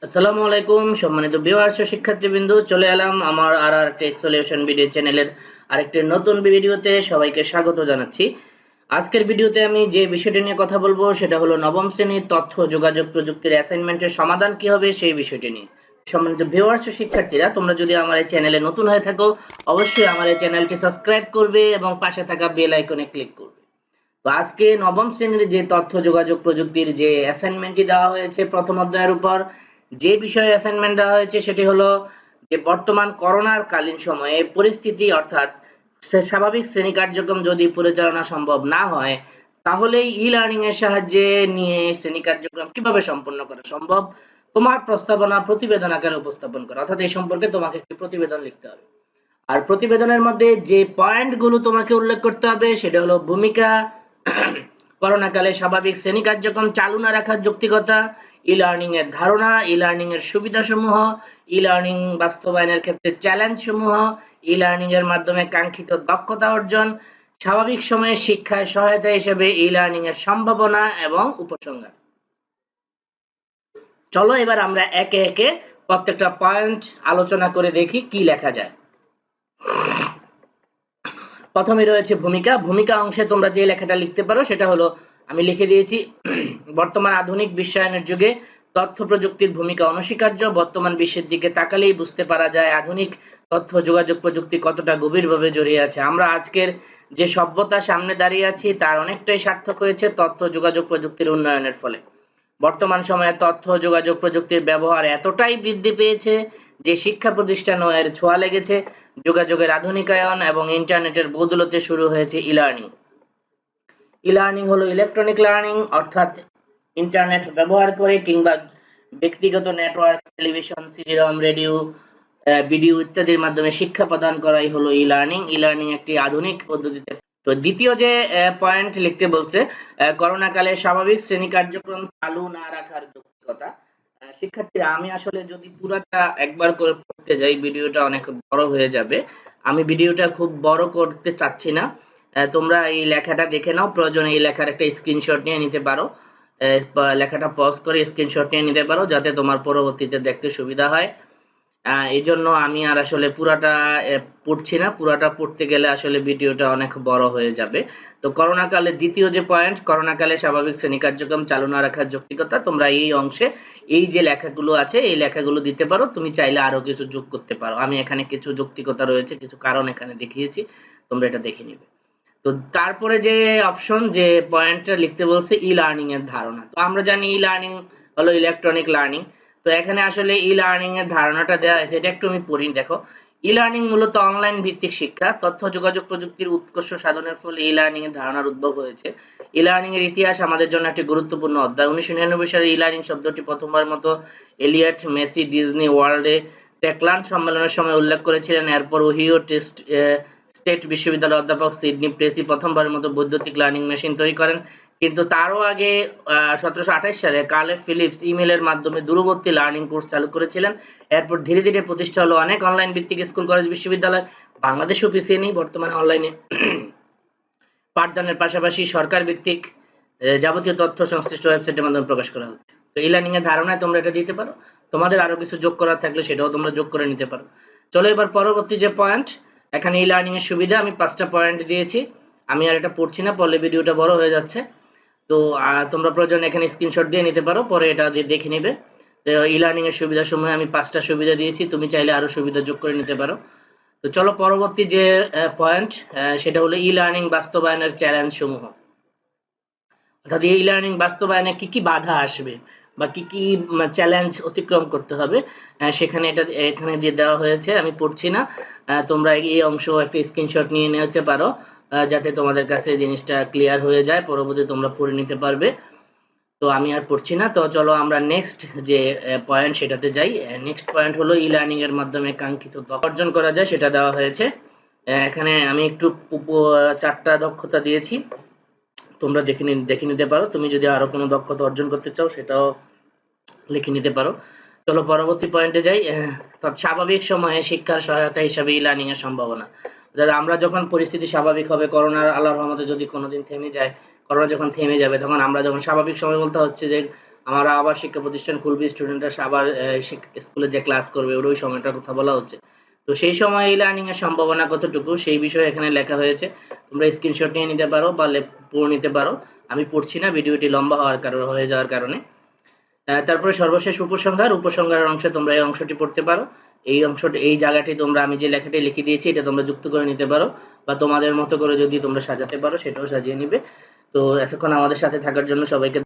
আসসালামু আলাইকুম সম্মানিত ভিউয়ার্স ও শিক্ষার্থীবৃন্দ, চলে এলাম আমার আর টেক সলিউশন ভিডিও চ্যানেলের আরেকটি নতুন ভিডিওতে। সবাইকে স্বাগত জানাচ্ছি। আজকের ভিডিওতে আমি যে বিষয়টি নিয়ে কথা বলবো সেটা হলো নবম শ্রেণীর তথ্য যোগাযোগ প্রযুক্তির অ্যাসাইনমেন্টের সমাধান কি হবে সেই বিষয়টি নিয়ে। সম্মানিত ভিউয়ার্স ও শিক্ষার্থীরা, তোমরা যদি আমার এই চ্যানেলে নতুন হয়ে থাকো অবশ্যই আমার এই চ্যানেলটি সাবস্ক্রাইব করবে এবং পাশে থাকা বেল আইকনে ক্লিক করবে। তো আজকে নবম শ্রেণীর যে তথ্য যোগাযোগ প্রযুক্তির যে অ্যাসাইনমেন্টটি দেওয়া হয়েছে প্রথম অধ্যায়ের উপর, যে বিষয়ে অ্যাসাইনমেন্ট দেওয়া হয়েছে সেটি হলো যে বর্তমান করোনার কালীন সময়ে পরিস্থিতি, অর্থাৎ স্বাভাবিক শ্রেণী কার্যক্রম যদি পরিচালনা সম্ভব না হয় তাহলে ই লার্নিং এর সাহায্যে নিয়ে শ্রেণী কার্যক্রম কিভাবে সম্পন্ন করা সম্ভব, তোমার প্রস্তাবনা প্রতিবেদন আকারে উপস্থাপন করা। অর্থাৎ এই সম্পর্কে তোমাকে একটি প্রতিবেদন লিখতে হবে। আর প্রতিবেদনের মধ্যে যে পয়েন্টগুলো তোমাকে উল্লেখ করতে হবে সেটা হলো ভূমিকা, করোনাকালে স্বাভাবিক শ্রেণী কার্যক্রম চালু না রাখার যৌক্তিকতা, ই লার্নিং এর ধারণা, ই লার্নিং এর সুবিধাসমূহ, ই লার্নিং বাস্তবায়নের ক্ষেত্রে চ্যালেঞ্জ সমূহ, ই লার্নিং এর মাধ্যমে কাঙ্ক্ষিত দক্ষতা অর্জন, স্বাভাবিক সময়ে শিক্ষায় সহায়তা হিসেবে ই লার্নিং এর সম্ভাবনা এবং উপসংহার। চলো এবার আমরা একে একে প্রত্যেকটা পয়েন্ট আলোচনা করে দেখি কি লেখা যায়। প্রথমে রয়েছে ভূমিকা। ভূমিকা অংশে তোমরা যে লেখাটা লিখতে পারো সেটা হলো, আমি লিখে দিয়েছি, বর্তমান আধুনিক বিশ্বায়নের যুগে তথ্য প্রযুক্তির ভূমিকা অনস্বীকার্য। বর্তমান বিশ্বের দিকে তাকালেই বুঝতে পারা যায় আধুনিক তথ্য যোগাযোগ প্রযুক্তি কতটা গভীরভাবে জড়িয়ে আছে। আমরা আজকের যে সভ্যতার সামনে দাঁড়িয়ে আছি তার অনেকটাই সার্থক হয়েছে তথ্য যোগাযোগ প্রযুক্তির উন্নয়নের ফলে। বর্তমান সময়ে তথ্য যোগাযোগ প্রযুক্তির ব্যবহার এতটাই বৃদ্ধি পেয়েছে যে শিক্ষা প্রতিষ্ঠানেও এর ছোঁয়া লেগেছে। যোগাযোগের আধুনিকায়ন এবং ইন্টারনেটের বদৌলতে শুরু হয়েছে ই লার্নিং। ই লার্নিং হলো ইলেকট্রনিক লার্নিং, অর্থাৎ ইন্টারনেট ব্যবহার করে কিংবা ব্যক্তিগত নেটওয়ার্ক, টেলিভিশন, সিডি-রম, রেডিও, ভিডিও ইত্যাদির মাধ্যমে শিক্ষা প্রদান করাই হলো ই লার্নিং। ই লার্নিং একটি আধুনিক পদ্ধতিতে। তো দ্বিতীয় যে পয়েন্ট লিখতে বলছে, করোনাকালে স্বাভাবিক শ্রেণী কার্যক্রম চালু না রাখার যৌক্তিকতা। শিক্ষার্থীরা, আমি আসলে যদি পুরাটা একবার করে পড়তে যাই ভিডিওটা অনেক বড় হয়ে যাবে। আমি ভিডিওটা খুব বড় করতে চাচ্ছি না। তোমরা এই লেখাটা দেখে নাও, প্রয়োজনে এই লেখার একটা স্ক্রিনশট নিয়ে নিতে পারো। লেখাটা পজ করে স্ক্রিনশট নিয়ে নিতে পারো যাতে তোমার পরবর্তীতে দেখতে সুবিধা হয়। এই জন্য আমি আর আসলে পুরাটা পড়ছি না। পুরাটা পড়তে গেলে আসলে ভিডিওটা অনেক বড় হয়ে যাবে। তো করোনাকালে দ্বিতীয় যে পয়েন্ট, করোনাকালে স্বাভাবিক শ্রেণী কার্যক্রম চালু না রাখার যৌক্তিকতা, তোমরা এই অংশে এই যে লেখাগুলো আছে এই লেখাগুলো দিতে পারো। তুমি চাইলে আরো কিছু যোগ করতে পারো। আমি এখানে কিছু যৌক্তিকতা রয়েছে, কিছু কারণ এখানে দেখিয়েছি, তোমরা এটা দেখে নিবে। তো তারপরে যে অপশন, যে পয়েন্টটা লিখতে বলছে ই লার্নিং এর ধারণা। তো আমরা জানি ই লার্নিং হলো ইলেকট্রনিক লার্নিং। তো এখানে আসলে ই লার্নিং এর ধারণাটা দেওয়া হয়েছে, এটা একটু আমি পড়ি। দেখো, ই লার্নিং মূলত অনলাইন ভিত্তিক শিক্ষা। তথ্য যোগাযোগ প্রযুক্তির উৎকর্ষ সাধনের ফলে ই লার্নিং এর ধারণার উদ্ভব হয়েছে। ই লার্নিং এর ইতিহাস আমাদের জন্য একটি গুরুত্বপূর্ণ অধ্যায়। 1999 সালে ই লার্নিং শব্দটি প্রথমবার মতো এলিয়ট মেসি ডিজনি ওয়ার্ল্ডে টেকলান্ড সম্মেলনের সময় উল্লেখ করেছিলেন। এরপর ওহিও স্টেট বিশ্ববিদ্যালয়ের অধ্যাপক সিডনি প্রেসি প্রথমবারের মতো বৈদ্যুতিক লার্নিং মেশিন তৈরি করেন। কিন্তু তারও আগে 1728 সালে কার্ল ফিলিপস ইমেলের মাধ্যমে দূরবর্তী লার্নিং কোর্স চালু করেছিলেন। এরপর ধীরে ধীরে প্রতিষ্ঠা হলো অনেক অনলাইন ভিত্তিক স্কুল, কলেজ, বিশ্ববিদ্যালয়। বাংলাদেশেও পিছিয়ে নেই, বর্তমানে অনলাইনে পাঠদানের পাশাপাশি সরকার ভিত্তিক যাবতীয় তথ্য সংশ্লিষ্ট ওয়েবসাইটের মাধ্যমে প্রকাশ করা হচ্ছে। তো ই লার্নিং এর ধারণায় তোমরা এটা দিতে পারো। তোমাদের আরো কিছু যোগ করার থাকলে সেটাও তোমরা যোগ করে নিতে পারো। চলো এবার পরবর্তী যে পয়েন্ট, এখানে ই লার্নিং এর সুবিধা আমি 5টা পয়েন্ট দিয়েছি। আমি আর এটা পড়ছি না, পড়লে ভিডিওটা বড় হয়ে যাচ্ছে। তো তোমরা প্রয়োজন এখানে স্ক্রিনশট দিয়ে নিতে পারো, পরে এটা দিয়ে দেখে নিবে। ই লার্নিং এর সুবিধা সমূহ আমি 5টা সুবিধা দিয়েছি, তুমি চাইলে আরো সুবিধা যোগ করে নিতে পারো। তো চলো পরবর্তী যে পয়েন্ট, সেটা হলো ই লার্নিং বাস্তবায়নের চ্যালেঞ্জ সমূহ। অর্থাৎ ই লার্নিং বাস্তবায়নে কি কি বাধা আসবে বা কি কি চ্যালেঞ্জ অতিক্রম করতে হবে, সেখানে এটা এখানে দিয়ে দেওয়া হয়েছে। আমি পড়ছি না, তোমরা এই অংশ একটা স্ক্রিনশট নিয়ে নিতে পারো যাতে তোমাদের কাছে জিনিসটা ক্লিয়ার হয়ে যায়, পরবর্তী তোমরা পড়ে নিতে পারবে। তো আমি আর পড়ছি না। তো চলো আমরা নেক্সট যে পয়েন্ট সেটাতে যাই। নেক্সট পয়েন্ট হলো ই লার্নিং এর মাধ্যমে কাঙ্ক্ষিত দক্ষতা অর্জন করা যায়, সেটা দেওয়া হয়েছে। এখানে আমি একটু 4টা দক্ষতা দিয়েছি, তোমরা দেখে নিতে পারো। তুমি যদি আরো কোনো দক্ষতা অর্জন করতে চাও সেটাও লিখে নিতে পারো। চলো পরবর্তী পয়েন্টে যাই। স্বাভাবিক সময়ে শিক্ষার সহায়তা হিসাবে ই লার্নিং এর সম্ভাবনা। আমরা যখন পরিস্থিতি স্বাভাবিক হবে, করোনার আল্লাহর রহমতে যদি কোনোদিন থেমে যায়, করোনা যখন থেমে যাবে, তখন আমরা যখন স্বাভাবিক সময় বলতে হচ্ছে যে আমার আবার শিক্ষা প্রতিষ্ঠান খুলবে, স্টুডেন্টরা আবার স্কুলে যে ক্লাস করবে ওই সময়টার কথা বলা হচ্ছে। তো সেই সময় এই লার্নিং এর সম্ভাবনা কতটুকু সেই বিষয়ে এখানে লেখা হয়েছে, তোমরা স্ক্রিনশট নিয়ে নিতে পারো বা পড়ে নিতে পারো। আমি পড়ছি না, ভিডিওটি লম্বা হয়ে যাওয়ার কারণে। তারপরে সর্বশেষ উপসংহারের অংশে তোমরা এই অংশটি পড়তে পারো। এই জায়গাটি তোমরা আমি যে লেখাটি লিখে দিয়েছি এটা তোমরা যুক্ত করে নিতে পারো, বা তোমাদের মতো করে যদি তোমরা সাজাতে পারো সেটাও সাজিয়ে নিবে। তো এতক্ষণ আমাদের সাথে থাকার জন্য সবাইকে